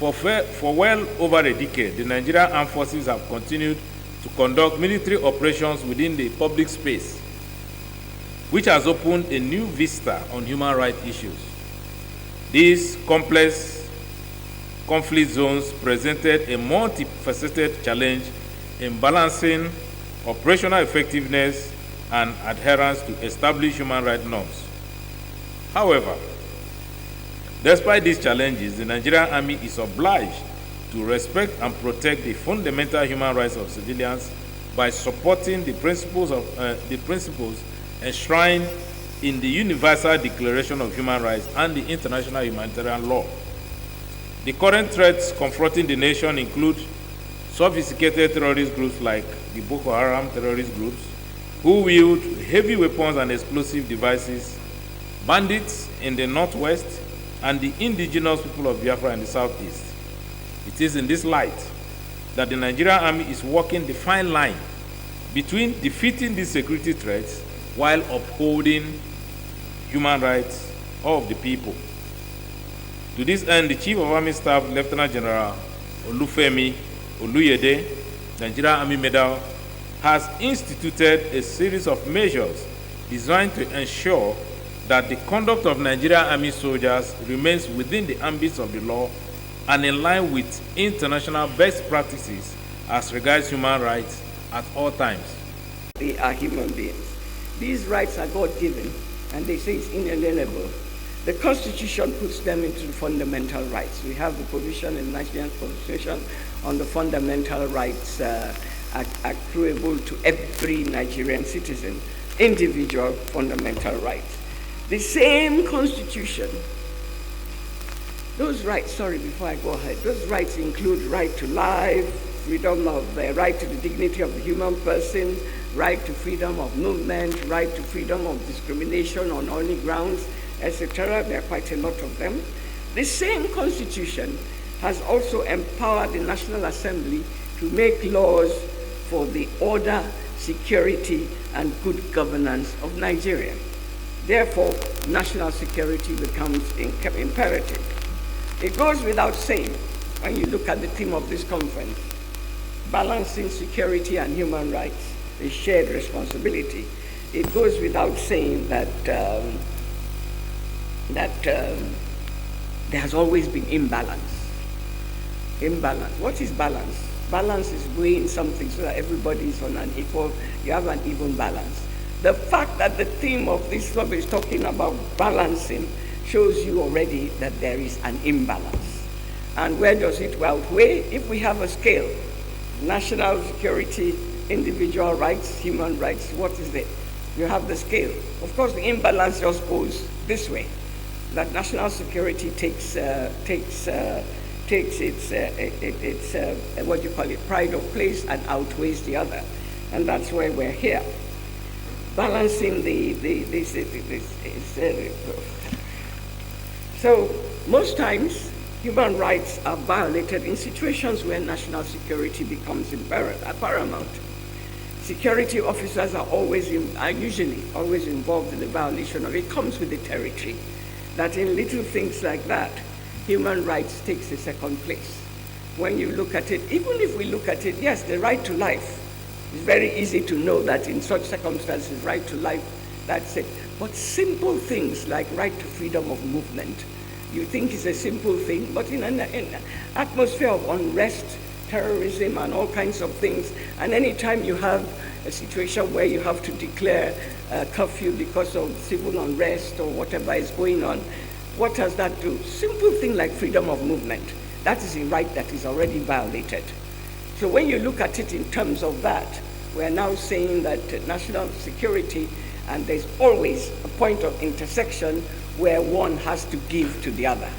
For well over a decade, the Nigerian Armed Forces have continued to conduct military operations within the public space, which has opened a new vista on human rights issues. These complex conflict zones presented a multifaceted challenge in balancing operational effectiveness and adherence to established human rights norms. However, despite these challenges, the Nigerian Army is obliged to respect and protect the fundamental human rights of civilians by supporting the principles enshrined in the Universal Declaration of Human Rights and the international humanitarian law. The current threats confronting the nation include sophisticated terrorist groups like the Boko Haram terrorist groups, who wield heavy weapons and explosive devices, bandits in the northwest, and the indigenous people of Biafra in the southeast. It is in this light that the Nigerian Army is walking the fine line between defeating these security threats while upholding human rights of the people. To this end, the Chief of Army Staff, Lieutenant General Olufemi Oluyede, Nigerian Army Medal, has instituted a series of measures designed to ensure that the conduct of Nigerian Army soldiers remains within the ambits of the law and in line with international best practices as regards human rights at all times. They are human beings. These rights are God-given, and they say it's inalienable. The Constitution puts them into the fundamental rights. We have the provision in the Nigerian Constitution on the fundamental rights accruable to every Nigerian citizen, individual fundamental rights. The same Constitution, those rights, before I go ahead, those rights include right to life, freedom of the right to the dignity of the human person, right to freedom of movement, right to freedom of discrimination on any grounds, etc. There are quite a lot of them. The same Constitution has also empowered the National Assembly to make laws for the order, security, and good governance of Nigeria. Therefore, national security becomes imperative. It goes without saying, when you look at the theme of this conference, balancing security and human rights, a shared responsibility, it goes without saying that there has always been imbalance. Imbalance. What is balance? Balance is weighing something so that everybody is on an equal, you have an even balance. The fact that the theme of this club is talking about balancing shows you already that there is an imbalance. And where does it outweigh? If we have a scale, national security, individual rights, human rights, what is it? You have the scale. Of course, the imbalance just goes this way, that national security takes its what you call it, pride of place and outweighs the other. And that's why we're here. Balancing so most times human rights are violated in situations where national security becomes paramount. Security officers are usually always involved in the violation of it. It comes with the territory that in little things like that, human rights takes a second place. When you look at it, even if we look at it, yes, the right to life, it's very easy to know that in such circumstances, right to life, that's it. But simple things like right to freedom of movement, you think is a simple thing, but in an atmosphere of unrest, terrorism, and all kinds of things, and anytime you have a situation where you have to declare a curfew because of civil unrest or whatever is going on, what does that do? Simple thing like freedom of movement. That is a right that is already violated. So when you look at it in terms of that, we're now saying that national security, and there's always a point of intersection where one has to give to the other.